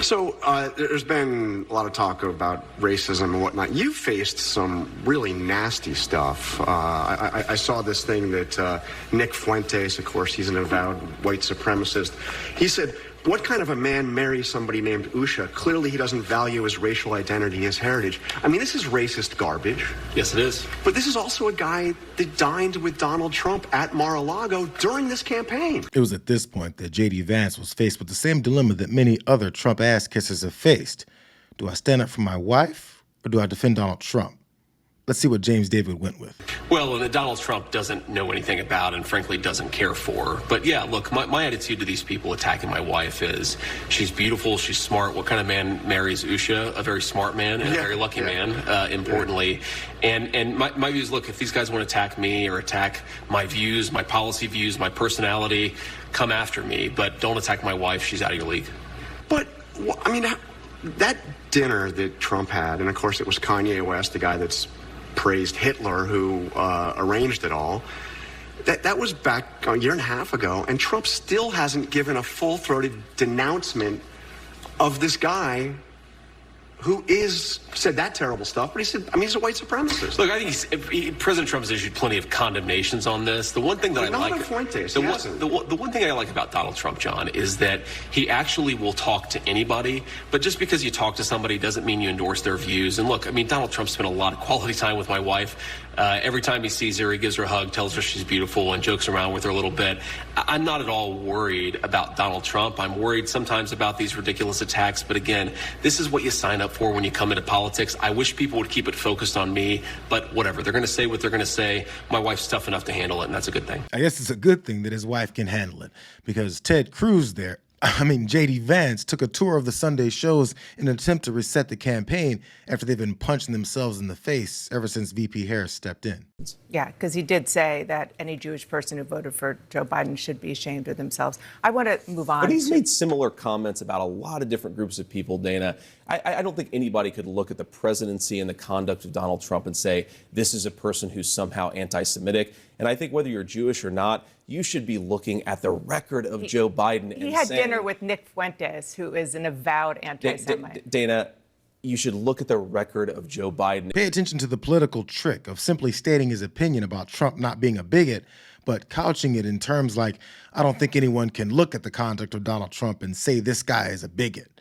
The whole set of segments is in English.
So there's been a lot of talk about racism and whatnot. You faced some really nasty stuff. I saw this thing that Nick Fuentes, of course, he's an avowed white supremacist. He said, what kind of a man marries somebody named Usha? Clearly he doesn't value his racial identity, his heritage. I mean, this is racist garbage. Yes, it is. But this is also a guy that dined with Donald Trump at Mar-a-Lago during this campaign. It was at this point that JD Vance was faced with the same dilemma that many other Trump ass-kissers have faced. Do I stand up for my wife, or do I defend Donald Trump? Let's see what James David went with. Well, that Donald Trump doesn't know anything about and frankly doesn't care for. But yeah, look, my attitude to these people attacking my wife is she's beautiful, she's smart. What kind of man marries Usha? A very smart man and a very lucky man, importantly. And my view is, look, if these guys want to attack me or attack my views, my policy views, my personality, come after me. But don't attack my wife. She's out of your league. But, I mean, that dinner that Trump had, and of course it was Kanye West, the guy that's praised Hitler, who arranged it all. That was back a year and a half ago, and Trump still hasn't given a full-throated denouncement of this guy who said that terrible stuff, but he said, I mean, he's a white supremacist. Look, I think President Trump has issued plenty of condemnations on this. The one thing that the one thing I like about Donald Trump, John, is that he actually will talk to anybody, but just because you talk to somebody doesn't mean you endorse their views. And look, I mean, Donald Trump spent a lot of quality time with my wife. Every time he sees her, he gives her a hug, tells her she's beautiful, and jokes around with her a little bit. I'm not at all worried about Donald Trump. I'm worried sometimes about these ridiculous attacks. But again, this is what you sign up for when you come into politics. I wish people would keep it focused on me, but whatever. They're going to say what they're going to say. My wife's tough enough to handle it, and that's a good thing. I guess it's a good thing that his wife can handle it, because Ted Cruz JD Vance took a tour of the Sunday shows in an attempt to reset the campaign after they've been punching themselves in the face ever since VP Harris stepped in. Yeah, because he did say that any Jewish person who voted for Joe Biden should be ashamed of themselves. I want to move on. But he's made similar comments about a lot of different groups of people, Dana. I don't think anybody could look at the presidency and the conduct of Donald Trump and say, this is a person who's somehow anti-Semitic. And I think whether you're Jewish or not, you should be looking at the record of Joe Biden. He had dinner with Nick Fuentes, who is an avowed anti-Semite. Dana, you should look at the record of Joe Biden. Pay attention to the political trick of simply stating his opinion about Trump not being a bigot, but couching it in terms like, I don't think anyone can look at the conduct of Donald Trump and say this guy is a bigot.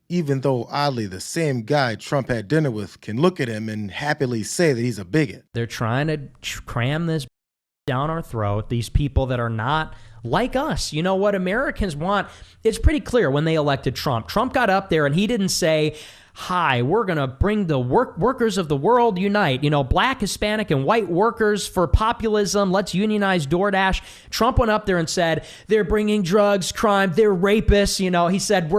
Even though, oddly, the same guy Trump had dinner with can look at him and happily say that he's a bigot. They're trying to cram this down our throat, these people that are not like us. You know what Americans want? It's pretty clear when they elected Trump. Trump got up there and he didn't say, hi, we're going to bring the workers of the world unite. You know, black, Hispanic, and white workers for populism. Let's unionize DoorDash. Trump went up there and said, they're bringing drugs, crime, they're rapists. You know, he said,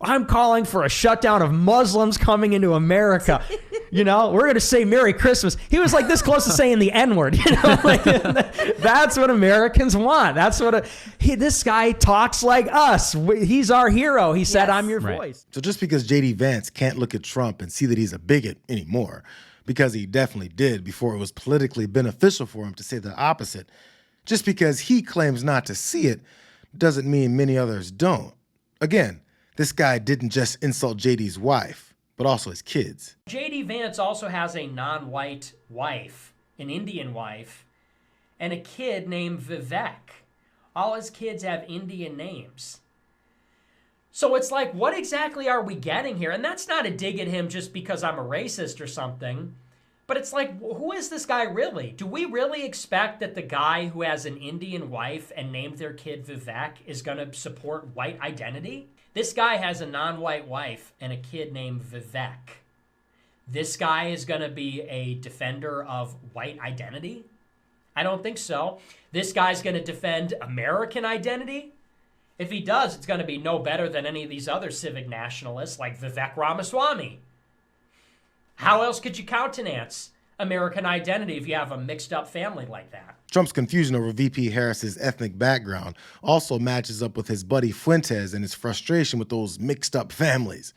I'm calling for a shutdown of Muslims coming into America. You know, we're going to say Merry Christmas. He was like this close to saying the N-word. You know, like, that's what Americans want. That's what this guy talks like us. He's our hero. He said, I'm your voice. So just because JD Vance can't look at Trump and see that he's a bigot anymore, because he definitely did before it was politically beneficial for him to say the opposite, just because he claims not to see it doesn't mean many others don't. Again, this guy didn't just insult JD's wife, but also his kids. JD Vance also has a non-white wife, an Indian wife, and a kid named Vivek. All his kids have Indian names. So it's like, what exactly are we getting here? And that's not a dig at him just because I'm a racist or something. But it's like, who is this guy really? Do we really expect that the guy who has an Indian wife and named their kid Vivek is going to support white identity? This guy has a non-white wife and a kid named Vivek. This guy is going to be a defender of white identity? I don't think so. This guy's going to defend American identity? If he does, it's going to be no better than any of these other civic nationalists like Vivek Ramaswamy. How else could you countenance American identity if you have a mixed up family like that? Trump's confusion over VP Harris's ethnic background also matches up with his buddy Fuentes and his frustration with those mixed up families.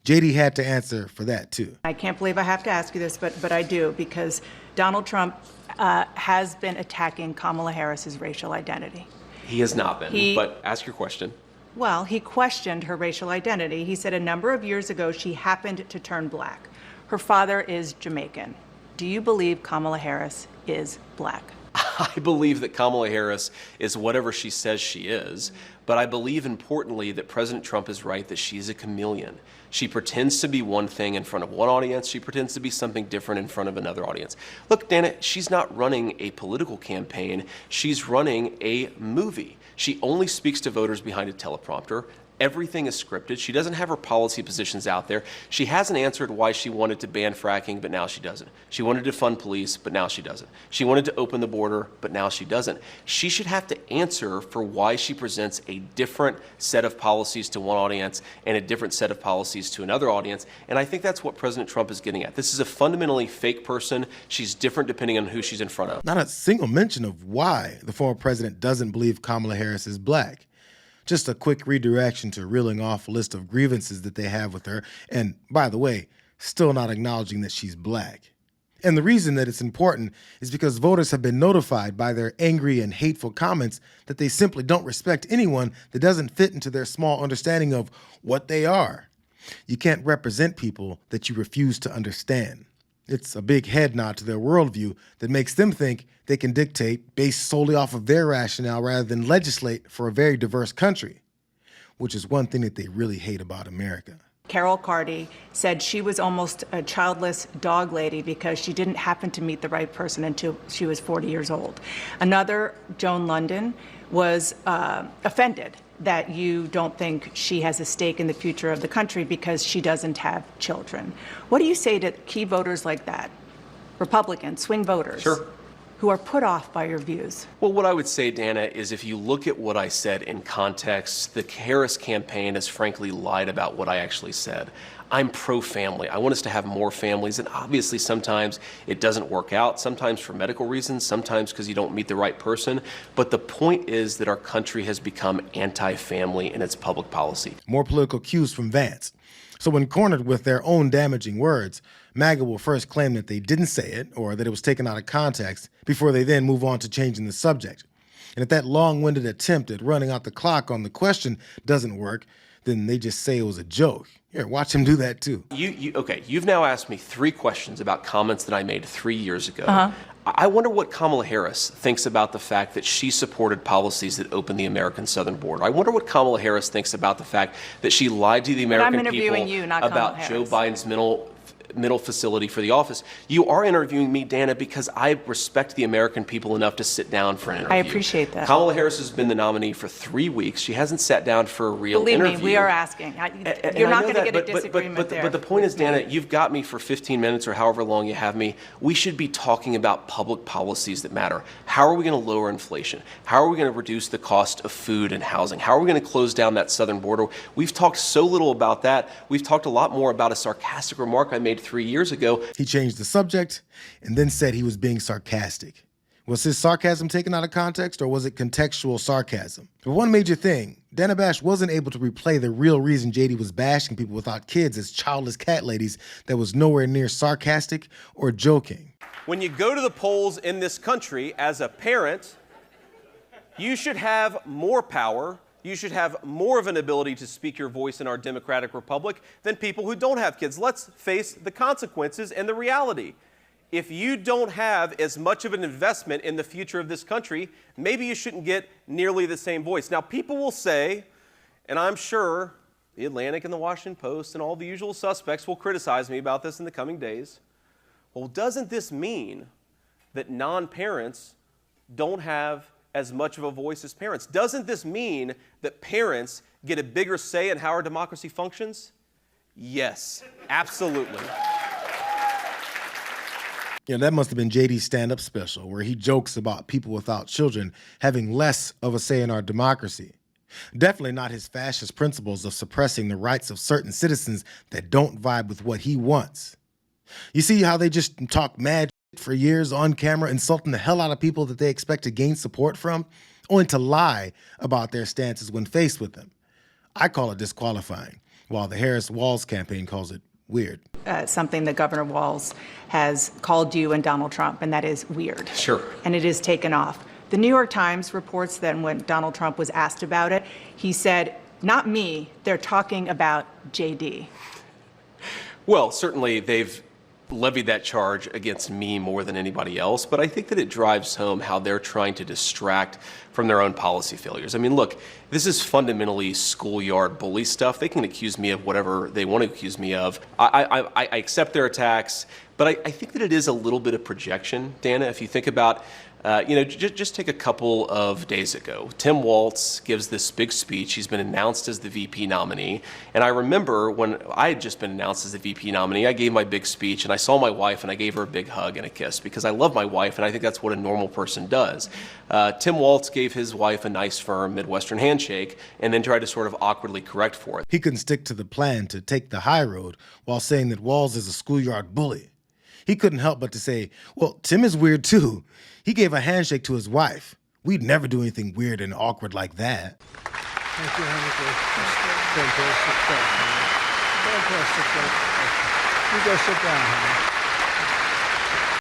JD had to answer for that too. I can't believe I have to ask you this, but I do, because Donald Trump has been attacking Kamala Harris's racial identity. He has not been, but ask your question. Well, he questioned her racial identity. He said a number of years ago she happened to turn black. Her father is Jamaican. Do you believe Kamala Harris is black? I believe that Kamala Harris is whatever she says she is, but I believe importantly that President Trump is right that she's a chameleon. She pretends to be one thing in front of one audience. She pretends to be something different in front of another audience. Look, Dana, she's not running a political campaign. She's running a movie. She only speaks to voters behind a teleprompter. Everything is scripted. She doesn't have her policy positions out there. She hasn't answered why she wanted to ban fracking, but now she doesn't. She wanted to fund police, but now she doesn't. She wanted to open the border, but now she doesn't. She should have to answer for why she presents a different set of policies to one audience and a different set of policies to another audience. And I think that's what President Trump is getting at. This is a fundamentally fake person. She's different depending on who she's in front of. Not a single mention of why the former president doesn't believe Kamala Harris is black. Just a quick redirection to reeling off a list of grievances that they have with her, and by the way, still not acknowledging that she's black. And the reason that it's important is because voters have been notified by their angry and hateful comments that they simply don't respect anyone that doesn't fit into their small understanding of what they are. You can't represent people that you refuse to understand. It's a big head nod to their worldview that makes them think they can dictate based solely off of their rationale rather than legislate for a very diverse country, which is one thing that they really hate about America. Carol Carty said she was almost a childless dog lady because she didn't happen to meet the right person until she was 40 years old. Another, Joan London, was offended that you don't think she has a stake in the future of the country because she doesn't have children. What do you say to key voters like that, Republicans, swing voters? Sure. Who are put off by your views? Well, what I would say, Dana, is if you look at what I said in context, the Harris campaign has frankly lied about what I actually said. I'm pro-family. I want us to have more families, and obviously sometimes it doesn't work out, sometimes for medical reasons, sometimes because you don't meet the right person. But the point is that our country has become anti-family in its public policy. More political cues from Vance. So when cornered with their own damaging words, MAGA will first claim that they didn't say it or that it was taken out of context before they then move on to changing the subject. And if that long-winded attempt at running out the clock on the question doesn't work, then they just say it was a joke. Here, watch him do that too. Okay, you've now asked me 3 questions about comments that I made 3 years ago. I wonder what Kamala Harris thinks about the fact that she supported policies that opened the American southern border. I wonder what Kamala Harris thinks about the fact that she lied to the American people about Joe Biden's mental facility for the office. You are interviewing me, Dana, because I respect the American people enough to sit down for an interview. I appreciate that. Kamala Harris has been the nominee for 3 weeks. She hasn't sat down for a real interview. Believe me, we are asking. You're not going to get a disagreement there. But the point is, Dana, you've got me for 15 minutes or however long you have me. We should be talking about public policies that matter. How are we going to lower inflation? How are we going to reduce the cost of food and housing? How are we going to close down that southern border? We've talked so little about that. We've talked a lot more about a sarcastic remark I made 3 years ago. He changed the subject and then said he was being sarcastic. Was his sarcasm taken out of context or was it contextual sarcasm? But one major thing, Dana Bash wasn't able to replay the real reason JD was bashing people without kids as childless cat ladies that was nowhere near sarcastic or joking. When you go to the polls in this country as a parent, you should have more power. You should have more of an ability to speak your voice in our democratic republic than people who don't have kids. Let's face the consequences and the reality. If you don't have as much of an investment in the future of this country, maybe you shouldn't get nearly the same voice. Now, people will say, and I'm sure the Atlantic and the Washington Post and all the usual suspects will criticize me about this in the coming days. Well, doesn't this mean that non-parents don't have as much of a voice as parents? Doesn't this mean that parents get a bigger say in how our democracy functions? Yes, absolutely. Yeah, that must have been JD's stand-up special where he jokes about people without children having less of a say in our democracy. Definitely not his fascist principles of suppressing the rights of certain citizens that don't vibe with what he wants. You see how they just talk mad for years on camera, insulting the hell out of people that they expect to gain support from, only to lie about their stances when faced with them. I call it disqualifying, while the Harris-Walz campaign calls it weird. Something that Governor Walz has called you and Donald Trump, and that is weird. Sure. And it is taken off. The New York Times reports that when Donald Trump was asked about it, he said, not me. They're talking about JD. Well, certainly they've levied that charge against me more than anybody else, but I think that it drives home how they're trying to distract from their own policy failures. I mean, look, this is fundamentally schoolyard bully stuff. They can accuse me of whatever they want to accuse me of. I accept their attacks, but I think that it is a little bit of projection, Dana. If you think about just take a couple of days ago. Tim Walz gives this big speech. He's been announced as the VP nominee. And I remember when I had just been announced as the VP nominee, I gave my big speech and I saw my wife and I gave her a big hug and a kiss because I love my wife and I think that's what a normal person does. Tim Walz gave his wife a nice, firm Midwestern handshake and then tried to sort of awkwardly correct for it. He couldn't stick to the plan to take the high road while saying that Walz is a schoolyard bully. He couldn't help but to say, well, Tim is weird too. He gave a handshake to his wife. We'd never do anything weird and awkward like that. Thank you, Fantastic stuff, man. Fantastic stuff. You go sit down, honey.